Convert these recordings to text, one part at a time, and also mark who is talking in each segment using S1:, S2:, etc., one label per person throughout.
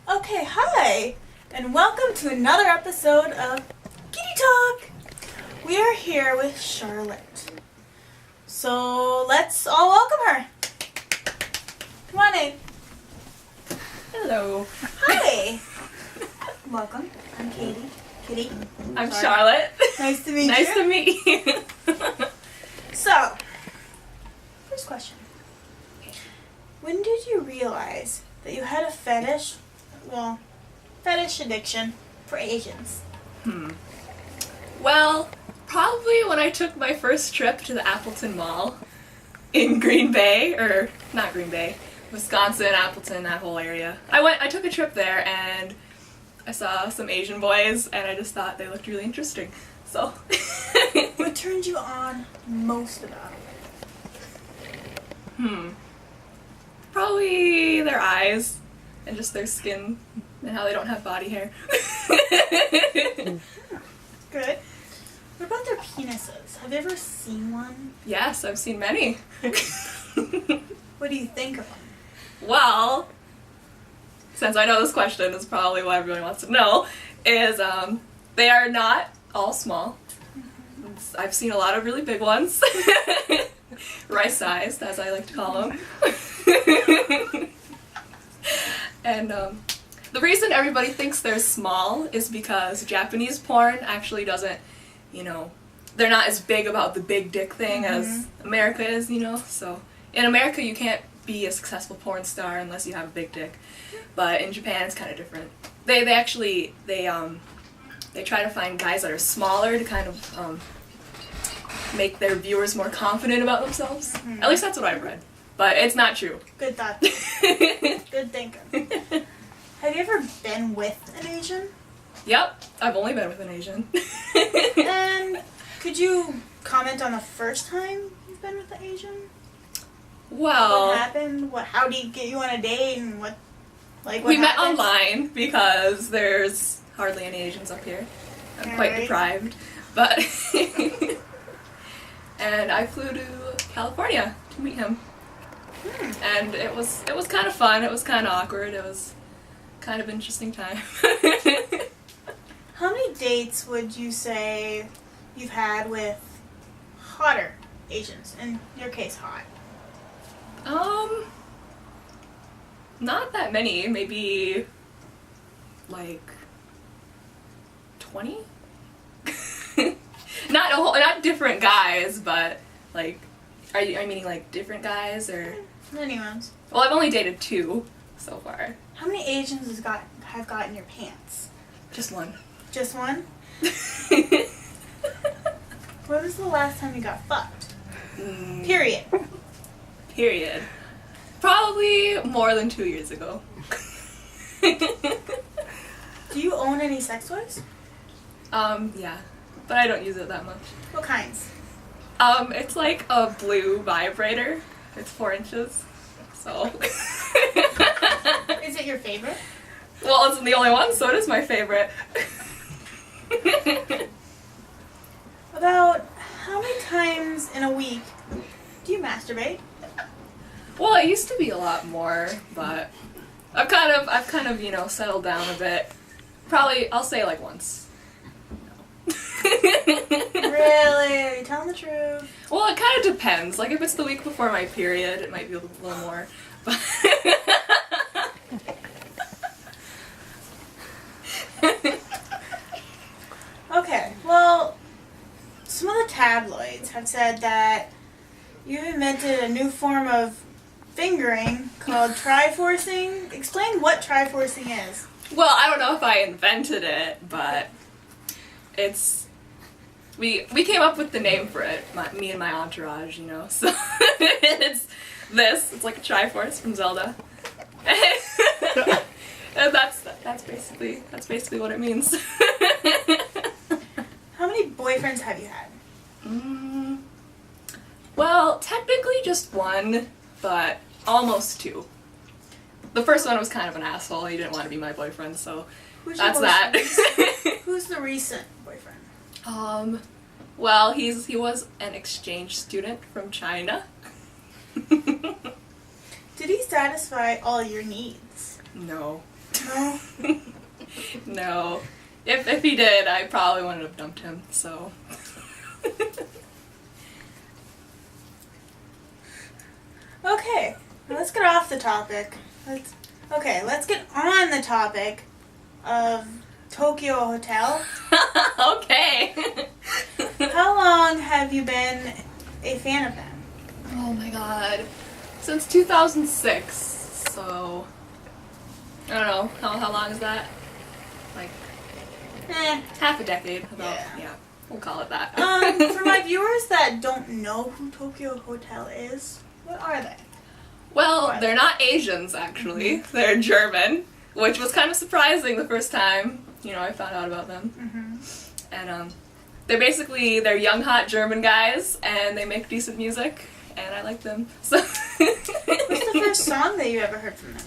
S1: Okay, hi, and welcome to another episode of Kitty Talk. We are here with Charlotte. So let's all welcome her. Come on in.
S2: Hello.
S1: Hi. Welcome. I'm Katie. Kitty.
S2: I'm
S1: Sorry.
S2: Charlotte.
S1: Nice to meet
S2: Nice
S1: you.
S2: to meet you.
S1: So, first question. When did you realize that you had a fetish addiction for Asians?
S2: Well, probably when I took my first trip to the Appleton Mall in Green Bay, or not Green Bay, Wisconsin, Appleton, that whole area. I took a trip there and I saw some Asian boys and I just thought they looked really interesting. So.
S1: What turned you on most about it?
S2: Probably their eyes and just their skin and how they don't have body hair.
S1: Good. What about their penises? Have you ever seen one?
S2: Yes, I've seen many.
S1: What do you think of them?
S2: Well, since I know this question is probably what everyone wants to know, is they are not all small. I've seen a lot of really big ones. Rice-sized, as I like to call them. And the reason everybody thinks they're small is because Japanese porn actually doesn't, they're not as big about the big dick thing as America is, So in America you can't be a successful porn star unless you have a big dick. But in Japan it's kind of different. They try to find guys that are smaller to kind of make their viewers more confident about themselves. At least that's what I've read. But it's not true.
S1: Good thought. Good thinking. Have you ever been with an Asian?
S2: Yep, I've only been with an Asian.
S1: And could you comment on the first time you've been with an Asian?
S2: Well,
S1: What happened? How did he get you on a date and what
S2: we met
S1: happened?
S2: online because there's hardly any Asians up here. I'm quite
S1: Alright.
S2: deprived. But and I flew to California to meet him. And it was kind of fun. It was kind of awkward. It was kind of interesting time.
S1: How many dates would you say you've had with hotter Asians? In your case, hot.
S2: Not that many. Maybe like 20. Not different guys, but like, are you meaning like different guys or?
S1: Anyone's.
S2: Well, I've only dated 2 so far.
S1: How many Asians have gotten your pants?
S2: Just one.
S1: Just one? When was the last time you got fucked? Period.
S2: Period. Probably more than 2 years ago.
S1: Do you own any sex toys?
S2: Yeah, but I don't use it that much.
S1: What kinds?
S2: It's like a blue vibrator. It's 4 inches, so.
S1: Is it your favorite?
S2: Well, it's the only one, so it is my favorite.
S1: About how many times in a week do you masturbate?
S2: Well, it used to be a lot more, but I've kind of, settled down a bit. Probably, I'll say like once.
S1: Really? Are you telling the truth?
S2: Well, it kind of depends. Like, if it's the week before my period, it might be a little more. But
S1: Okay, well, some of the tabloids have said that you've invented a new form of fingering called triforcing. Explain what triforcing is.
S2: well, I don't know if I invented it, but we came up with the name for it, me and my entourage, So it's like a Triforce from Zelda. And that's basically what it means.
S1: How many boyfriends have you had?
S2: Well, technically just one, but almost 2. The first one was kind of an asshole. He didn't want to be my boyfriend, so
S1: Who's your
S2: that's
S1: most
S2: that.
S1: recent- Who's the recent boyfriend?
S2: Well, he was an exchange student from China.
S1: Did he satisfy all your needs?
S2: No.
S1: No?
S2: No. If he did, I probably wouldn't have dumped him, so.
S1: Okay, let's get off the topic. Let's get on the topic of Tokyo Hotel.
S2: Okay.
S1: How long have you been a fan of them?
S2: Oh my god. Since 2006, so. I don't know. How long is that? Like. Half a decade. About, yeah. We'll call it that.
S1: For my viewers that don't know who Tokyo Hotel is, what are they?
S2: Well, they're not Asians, actually. They're German, which was kind of surprising the first time, I found out about them.
S1: Mm-hmm.
S2: And, they're young, hot German guys, and they make decent music, and I like them, so.
S1: What's the first song that you ever heard from them?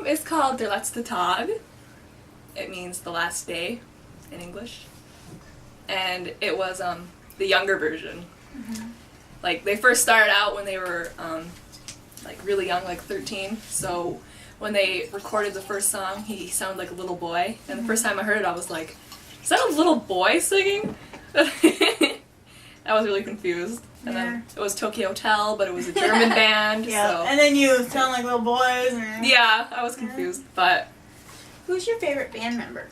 S2: It's called Der letzte Tag. It means the last day in English. And it was, the younger version.
S1: Mm-hmm.
S2: Like, they first started out when they were, really young, like 13. So when they recorded the first song, he sounded like a little boy. And the first time I heard it, I was like, is that a little boy singing? I was really confused. And then it was TokioHotel, but it was a German band.
S1: Yeah,
S2: So.
S1: and then you sound like little boys.
S2: Yeah, I was confused, but.
S1: Who's your favorite band member?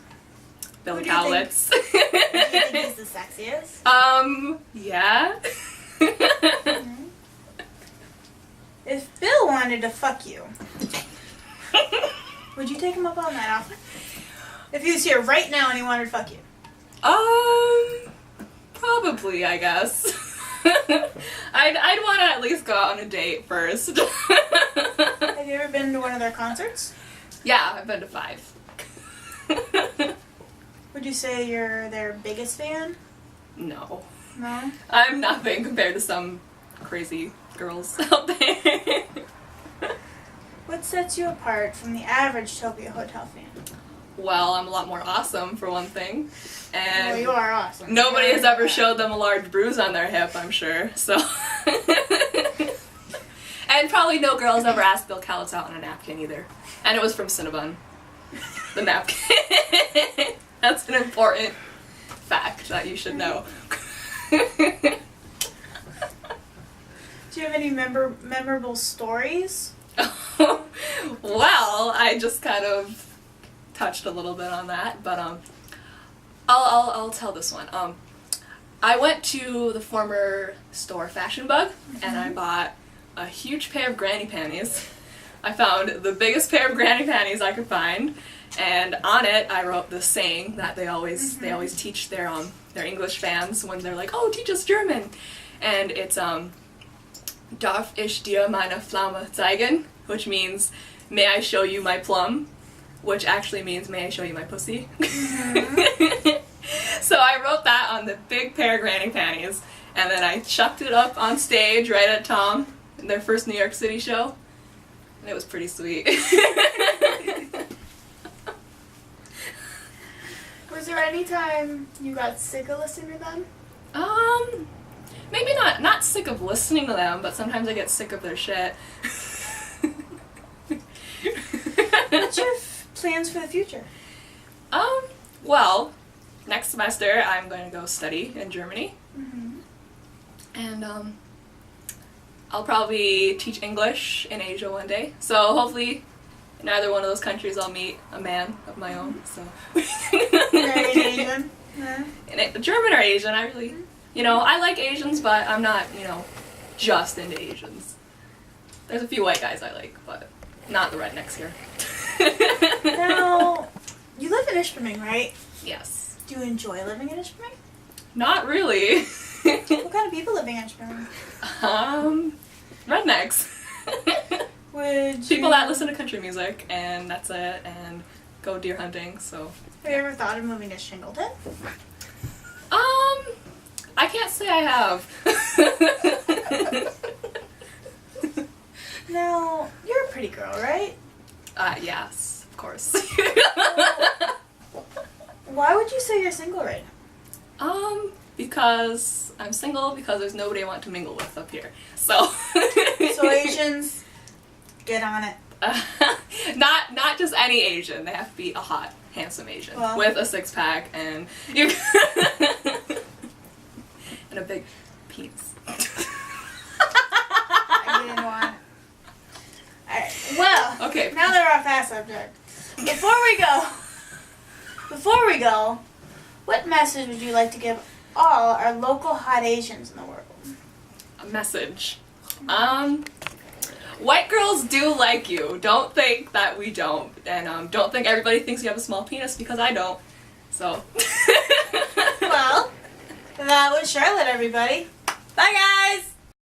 S2: Billy Cowlitz.
S1: Do you think he's the sexiest?
S2: Yeah.
S1: If Bill wanted to fuck you, would you take him up on that offer? If he was here right now and he wanted to fuck you.
S2: Probably, I guess. I'd want to at least go out on a date first.
S1: Have you ever been to one of their concerts?
S2: Yeah, I've been to 5.
S1: Would you say you're their biggest fan?
S2: No.
S1: No?
S2: I'm nothing compared to some crazy girls out there.
S1: What sets you apart from the average Tokyo Hotel fan?
S2: Well, I'm a lot more awesome, for one thing. And
S1: Well, you are awesome.
S2: nobody has ever showed them a large bruise on their hip, I'm sure, so. And probably no girls ever asked Bill Cowlitz out on a napkin either. And it was from Cinnabon. The napkin. That's an important fact that you should know.
S1: Do you have any memorable stories?
S2: Well, I just kind of touched a little bit on that, but I'll tell this one. I went to the former store Fashion Bug, and I bought a huge pair of granny panties. I found the biggest pair of granny panties I could find, and on it I wrote this saying that they always teach their English fans when they're like, oh, teach us German, and it's Darf ich dir meine Pflaume zeigen, which means may I show you my plum, which actually means may I show you my pussy. So I wrote that on the big pair of granny panties, and then I chucked it up on stage right at Tom in their first New York City show, and it was pretty sweet.
S1: Was there any time you got sick of listening to them?
S2: Maybe not sick of listening to them, but sometimes I get sick of their shit.
S1: What's your plans for the future?
S2: Well, next semester I'm going to go study in Germany.
S1: Mm-hmm.
S2: And, I'll probably teach English in Asia one day. So hopefully in either one of those countries I'll meet a man of my own, so.
S1: Very Asian. Yeah.
S2: German or Asian, I really, I like Asians, but I'm not, just into Asians. There's a few white guys I like, but not the rednecks here.
S1: Now, you live in Ishpeming, right?
S2: Yes.
S1: Do you enjoy living in Ishpeming?
S2: Not really.
S1: What kind of people living in Ishpeming?
S2: Rednecks. People that listen to country music, and that's it, and go deer hunting, so.
S1: Have you ever thought of moving to Shingleton?
S2: I can't say I have.
S1: Now, you're a pretty girl, right?
S2: Yes, of course.
S1: Why would you say you're single right now?
S2: Because I'm single, because there's nobody I want to mingle with up here, so.
S1: So Asians, get on it.
S2: Not just any Asian. They have to be a hot, handsome Asian with a six-pack and you and a big penis.
S1: I didn't want. Alright. Well.
S2: Okay.
S1: Now that we're off that subject, before we go, what message would you like to give all our local hot Asians in the world?
S2: A message. White girls do like you. Don't think that we don't. And don't think everybody thinks you have a small penis, because I don't. So.
S1: Well, that was Charlotte, everybody. Bye, guys!